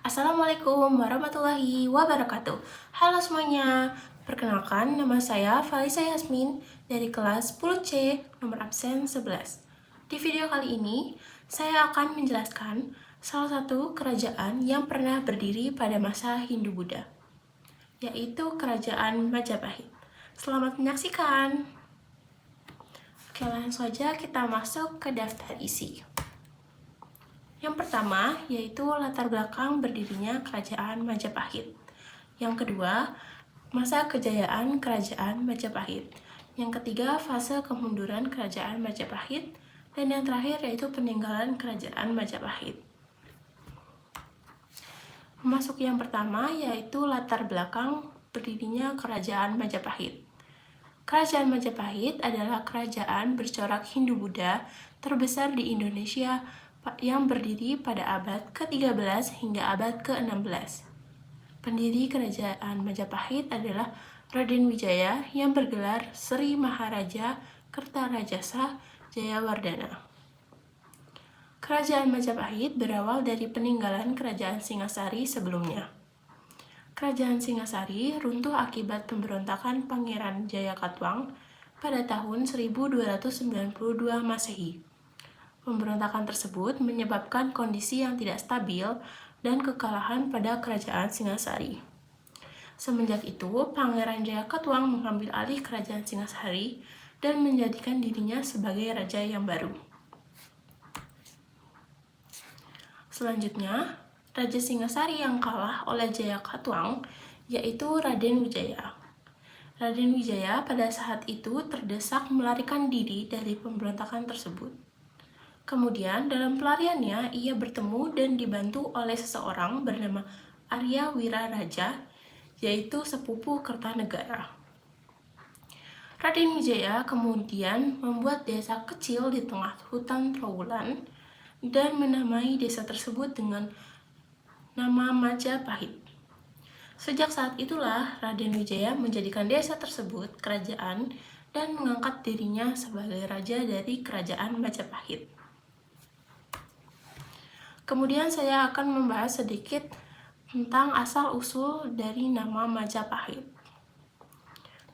Assalamualaikum warahmatullahi wabarakatuh. Halo semuanya, perkenalkan nama saya Falisa Yasmin dari kelas 10C nomor absen 11. Di video kali ini, saya akan menjelaskan salah satu kerajaan yang pernah berdiri pada masa Hindu-Buddha, yaitu Kerajaan Majapahit. Selamat menyaksikan. Oke, langsung saja kita masuk ke daftar isi. Yang pertama, yaitu latar belakang berdirinya Kerajaan Majapahit. Yang kedua, masa kejayaan Kerajaan Majapahit. Yang ketiga, fase kemunduran Kerajaan Majapahit. Dan yang terakhir yaitu peninggalan Kerajaan Majapahit. Masuk yang pertama, yaitu latar belakang berdirinya Kerajaan Majapahit. Kerajaan Majapahit adalah kerajaan bercorak Hindu-Buddha terbesar di Indonesia yang berdiri pada abad ke-13 hingga abad ke-16. Pendiri Kerajaan Majapahit adalah Raden Wijaya yang bergelar Sri Maharaja Kertarajasa Jayawardana. Kerajaan Majapahit berawal dari peninggalan Kerajaan Singasari sebelumnya. Kerajaan Singasari runtuh akibat pemberontakan Pangeran Jayakatwang pada tahun 1292 Masehi. Pemberontakan tersebut menyebabkan kondisi yang tidak stabil dan kekalahan pada Kerajaan Singasari. Semenjak itu, Pangeran Jayakatwang mengambil alih Kerajaan Singasari dan menjadikan dirinya sebagai raja yang baru. Selanjutnya, Raja Singasari yang kalah oleh Jayakatwang yaitu Raden Wijaya. Raden Wijaya pada saat itu terdesak melarikan diri dari pemberontakan tersebut. Kemudian dalam pelariannya ia bertemu dan dibantu oleh seseorang bernama Arya Wiraraja, yaitu sepupu Kertanegara. Raden Wijaya kemudian membuat desa kecil di tengah hutan Trowulan dan menamai desa tersebut dengan nama Majapahit. Sejak saat itulah Raden Wijaya menjadikan desa tersebut kerajaan dan mengangkat dirinya sebagai raja dari Kerajaan Majapahit. Kemudian saya akan membahas sedikit tentang asal-usul dari nama Majapahit.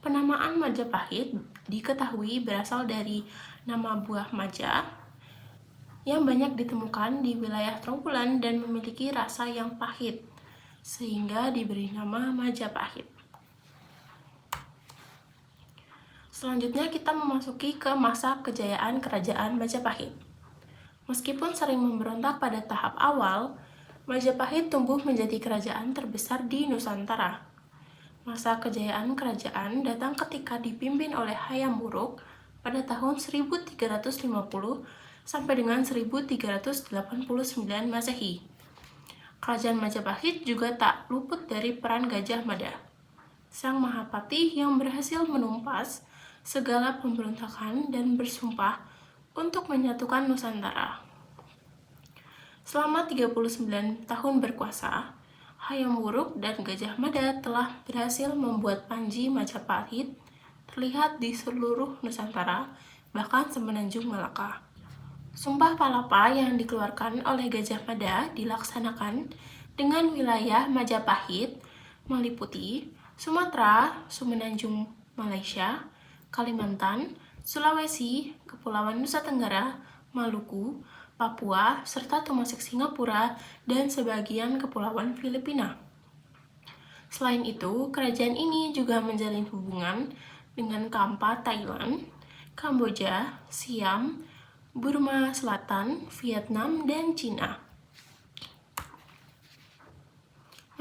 Penamaan Majapahit diketahui berasal dari nama buah maja yang banyak ditemukan di wilayah Trowulan dan memiliki rasa yang pahit, sehingga diberi nama Majapahit. Selanjutnya kita memasuki ke masa kejayaan Kerajaan Majapahit. Meskipun sering memberontak pada tahap awal, Majapahit tumbuh menjadi kerajaan terbesar di Nusantara. Masa kejayaan kerajaan datang ketika dipimpin oleh Hayam Wuruk pada tahun 1350 sampai dengan 1389 Masehi. Kerajaan Majapahit juga tak luput dari peran Gajah Mada, sang Mahapati yang berhasil menumpas segala pemberontakan dan bersumpah untuk menyatukan Nusantara. Selama 39 tahun berkuasa, Hayam Wuruk dan Gajah Mada telah berhasil membuat Panji Majapahit terlihat di seluruh Nusantara, bahkan semenanjung Malaka. Sumpah Palapa yang dikeluarkan oleh Gajah Mada dilaksanakan dengan wilayah Majapahit meliputi Sumatera, Semenanjung Malaysia, Kalimantan, Sulawesi, Kepulauan Nusa Tenggara, Maluku, Papua, serta termasuk Singapura dan sebagian kepulauan Filipina. Selain itu, kerajaan ini juga menjalin hubungan dengan Kampa, Thailand, Kamboja, Siam, Burma Selatan, Vietnam, dan Cina.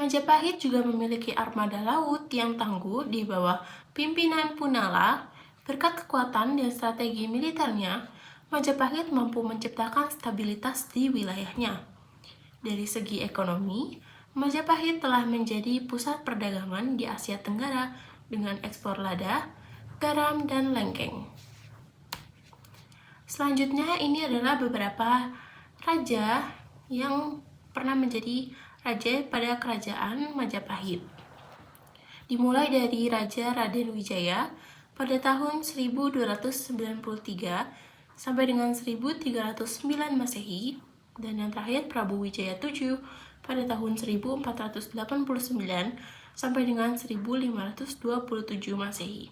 Majapahit juga memiliki armada laut yang tangguh di bawah pimpinan Punala. Berkat kekuatan dan strategi militernya, Majapahit mampu menciptakan stabilitas di wilayahnya. Dari segi ekonomi, Majapahit telah menjadi pusat perdagangan di Asia Tenggara dengan ekspor lada, garam, dan lengkeng. Selanjutnya ini adalah beberapa raja yang pernah menjadi raja pada Kerajaan Majapahit. Dimulai dari Raja Raden Wijaya pada tahun 1293 sampai dengan 1309 Masehi, dan yang terakhir Prabu Wijaya VII pada tahun 1489 sampai dengan 1527 Masehi.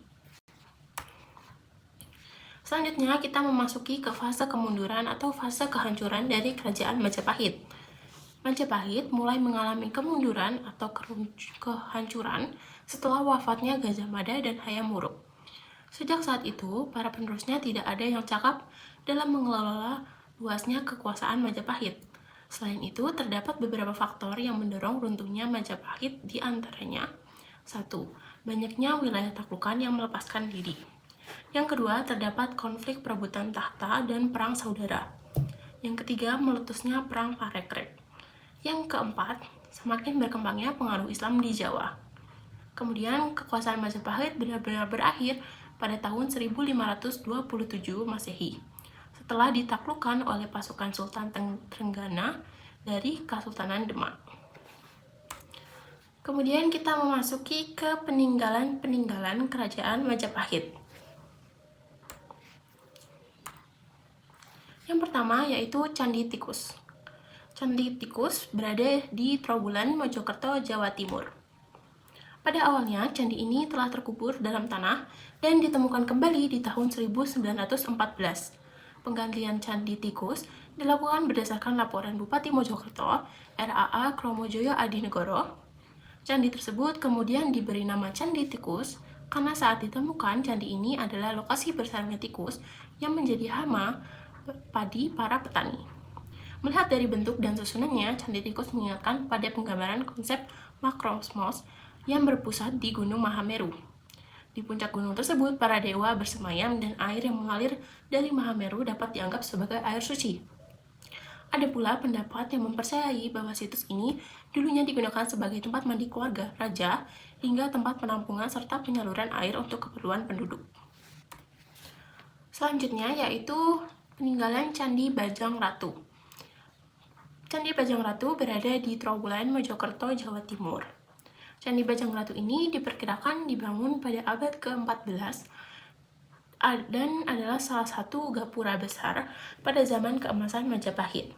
Selanjutnya, kita memasuki ke fase kemunduran atau fase kehancuran dari Kerajaan Majapahit. Majapahit mulai mengalami kemunduran atau kehancuran setelah wafatnya Gajah Mada dan Hayam Wuruk. Sejak saat itu, para penerusnya tidak ada yang cakap dalam mengelola luasnya kekuasaan Majapahit. Selain itu, terdapat beberapa faktor yang mendorong runtuhnya Majapahit, di antaranya 1. Banyaknya wilayah taklukan yang melepaskan diri. Yang kedua, terdapat konflik perebutan tahta dan perang saudara. Yang ketiga, meletusnya perang Parekrek. Yang keempat, semakin berkembangnya pengaruh Islam di Jawa. Kemudian, kekuasaan Majapahit benar-benar berakhir pada tahun 1527 Masehi, setelah ditaklukkan oleh pasukan Sultan Trenggana dari Kesultanan Demak. Kemudian kita memasuki ke peninggalan-peninggalan Kerajaan Majapahit. Yang pertama yaitu Candi Tikus. Candi Tikus berada di Trowulan, Mojokerto, Jawa Timur. Pada awalnya, candi ini telah terkubur dalam tanah dan ditemukan kembali di tahun 1914. Penggantian Candi Tikus dilakukan berdasarkan laporan Bupati Mojokerto, RAA Kromojoyo Adinegoro. Candi tersebut kemudian diberi nama Candi Tikus karena saat ditemukan candi ini adalah lokasi bersarangnya tikus yang menjadi hama padi para petani. Melihat dari bentuk dan susunannya, Candi Tikus mengingatkan pada penggambaran konsep makrosmos yang berpusat di Gunung Mahameru. Di puncak gunung tersebut, para dewa bersemayam dan air yang mengalir dari Mahameru dapat dianggap sebagai air suci. Ada pula pendapat yang mempercayai bahwa situs ini dulunya digunakan sebagai tempat mandi keluarga, raja, hingga tempat penampungan serta penyaluran air untuk keperluan penduduk. Selanjutnya yaitu peninggalan Candi Bajang Ratu. Candi Bajang Ratu berada di Trowulan, Mojokerto, Jawa Timur. Candi Bajang Ratu ini diperkirakan dibangun pada abad ke-14 dan adalah salah satu gapura besar pada zaman keemasan Majapahit.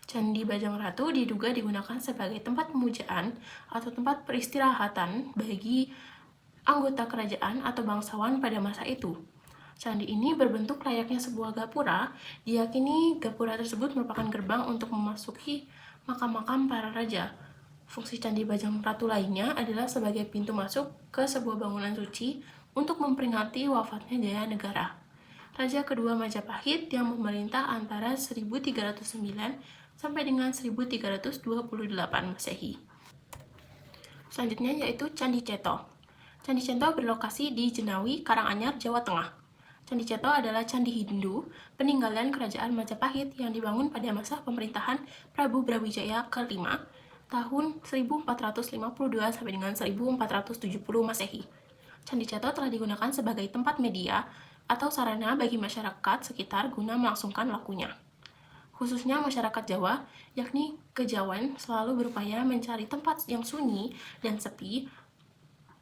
Candi Bajang Ratu diduga digunakan sebagai tempat pemujaan atau tempat peristirahatan bagi anggota kerajaan atau bangsawan pada masa itu. Candi ini berbentuk layaknya sebuah gapura. Diyakini gapura tersebut merupakan gerbang untuk memasuki makam-makam para raja. Fungsi Candi Bajang Ratu lainnya adalah sebagai pintu masuk ke sebuah bangunan suci untuk memperingati wafatnya Jaya Negara, raja kedua Majapahit yang memerintah antara 1309 sampai dengan 1328 Masehi. Selanjutnya yaitu Candi Ceto. Candi Ceto berlokasi di Jenawi, Karanganyar, Jawa Tengah. Candi Ceto adalah candi Hindu peninggalan Kerajaan Majapahit yang dibangun pada masa pemerintahan Prabu Brawijaya ke-5 tahun 1452 sampai dengan 1470 Masehi. Candi Ceto telah digunakan sebagai tempat media atau sarana bagi masyarakat sekitar guna melangsungkan lakunya. Khususnya masyarakat Jawa, yakni Kejawen, selalu berupaya mencari tempat yang sunyi dan sepi.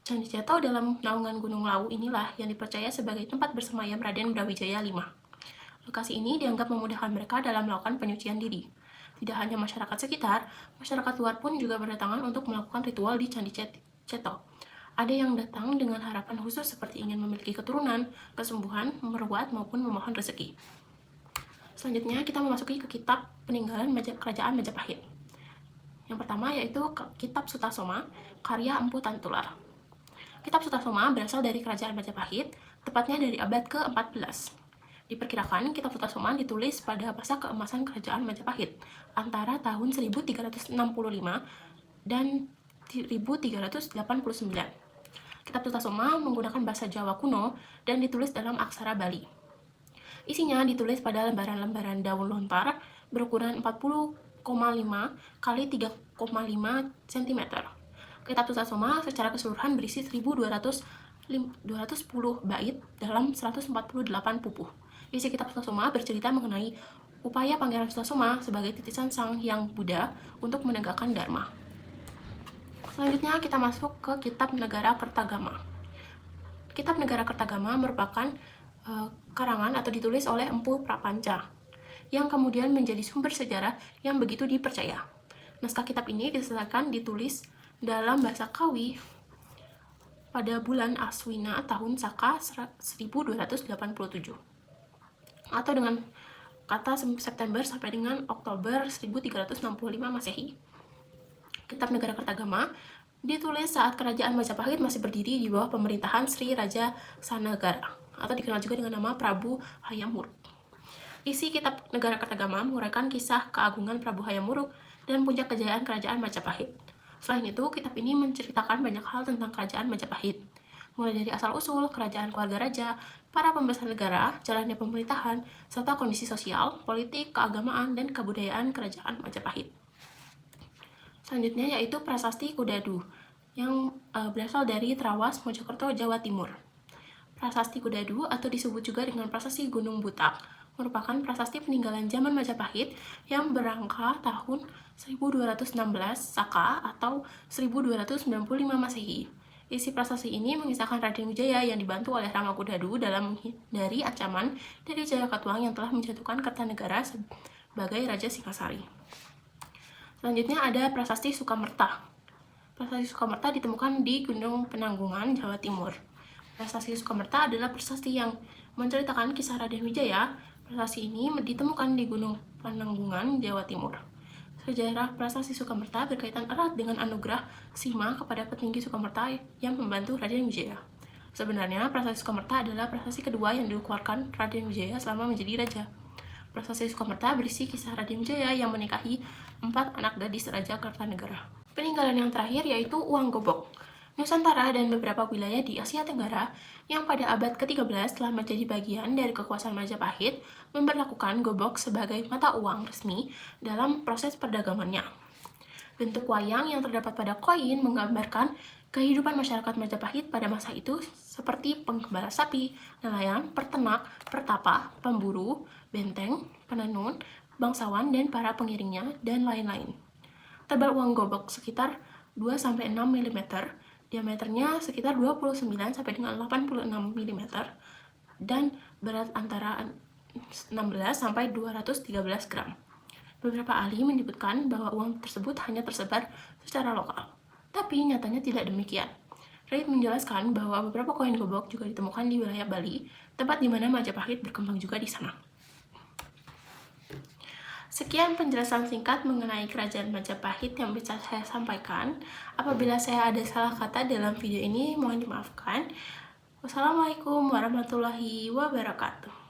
Candi Ceto dalam naungan Gunung Lawu inilah yang dipercaya sebagai tempat bersemayam Raden Brawijaya V. Lokasi ini dianggap memudahkan mereka dalam melakukan penyucian diri. Tidak hanya masyarakat sekitar, masyarakat luar pun juga berdatangan untuk melakukan ritual di Candi Ceto. Ada yang datang dengan harapan khusus seperti ingin memiliki keturunan, kesembuhan, meruat, maupun memohon rezeki. Selanjutnya kita memasuki ke kitab peninggalan Kerajaan Majapahit. Yang pertama yaitu Kitab Sutasoma, karya Empu Tantular. Kitab Sutasoma berasal dari Kerajaan Majapahit, tepatnya dari abad ke-14. Diperkirakan kitab Sutasoma ditulis pada masa keemasan Kerajaan Majapahit antara tahun 1365 dan 1389. Kitab Sutasoma menggunakan bahasa Jawa kuno dan ditulis dalam aksara Bali. Isinya ditulis pada lembaran-lembaran daun lontar berukuran 40,5 kali 3,5 cm. Kitab Sutasoma secara keseluruhan berisi 1210 bait dalam 148 pupuh. Isi kitab Sutasoma bercerita mengenai upaya Pangeran Sutasoma sebagai titisan Sang Hyang Buddha untuk menegakkan Dharma. Selanjutnya kita masuk ke Kitab Negara Kertagama. Kitab Negara Kertagama merupakan karangan atau ditulis oleh Empu Prapanca yang kemudian menjadi sumber sejarah yang begitu dipercaya. Naskah kitab ini ditulis dalam bahasa Kawi pada bulan Aswina tahun Saka 1287 atau dengan kata September sampai dengan Oktober 1365 Masehi. Kitab Negara Kertagama ditulis saat Kerajaan Majapahit masih berdiri di bawah pemerintahan Sri Raja Sanagara atau dikenal juga dengan nama Prabu Hayam Wuruk. Isi Kitab Negara Kertagama menguraikan kisah keagungan Prabu Hayam Wuruk dan puncak kejayaan Kerajaan Majapahit. Selain itu, kitab ini menceritakan banyak hal tentang Kerajaan Majapahit, mulai dari asal-usul, kerajaan keluarga raja, para pembesar negara, jalannya pemerintahan, serta kondisi sosial, politik, keagamaan, dan kebudayaan Kerajaan Majapahit. Selanjutnya yaitu Prasasti Kudadu, yang berasal dari Trawas, Mojokerto, Jawa Timur. Prasasti Kudadu atau disebut juga dengan Prasasti Gunung Butak merupakan prasasti peninggalan zaman Majapahit yang berangka tahun 1216 Saka atau 1295 Masehi. Isi prasasti ini mengisahkan Raden Wijaya yang dibantu oleh Rama Kudadu dalam menghindari ancaman dari Jayakatwang yang telah menjatuhkan Kertanegara sebagai Raja Singasari. Selanjutnya ada Prasasti Sukamerta. Prasasti Sukamerta ditemukan di Gunung Penanggungan, Jawa Timur. Prasasti Sukamerta adalah prasasti yang menceritakan kisah Raden Wijaya. Prasasti ini ditemukan di Gunung Penanggungan, Jawa Timur. Sejarah Prasasti Sukamerta berkaitan erat dengan anugerah Sima kepada petinggi Sukamerta yang membantu Raden Wijaya. Sebenarnya, Prasasti Sukamerta adalah prasasti kedua yang dikeluarkan Raden Wijaya selama menjadi raja. Prasasti Sukamerta berisi kisah Raden Wijaya yang menikahi 4 anak gadis Raja Kertanegara. Peninggalan yang terakhir yaitu uang gobok. Nusantara dan beberapa wilayah di Asia Tenggara yang pada abad ke-13 telah menjadi bagian dari kekuasaan Majapahit memberlakukan gobok sebagai mata uang resmi dalam proses perdagangannya. Bentuk wayang yang terdapat pada koin menggambarkan kehidupan masyarakat Majapahit pada masa itu seperti penggembala sapi, nelayan, peternak, pertapa, pemburu, benteng, penenun, bangsawan, dan para pengiringnya, dan lain-lain. Tebal uang gobok sekitar 2-6 mm, diameternya sekitar 29 sampai dengan 86 mm, dan berat antara 16 sampai 213 gram. Beberapa ahli menyebutkan bahwa uang tersebut hanya tersebar secara lokal, tapi nyatanya tidak demikian. Reid menjelaskan bahwa beberapa koin gobok juga ditemukan di wilayah Bali, tempat di mana Majapahit berkembang juga di sana. Sekian penjelasan singkat mengenai Kerajaan Majapahit yang bisa saya sampaikan. Apabila saya ada salah kata dalam video ini, mohon dimaafkan. Wassalamualaikum warahmatullahi wabarakatuh.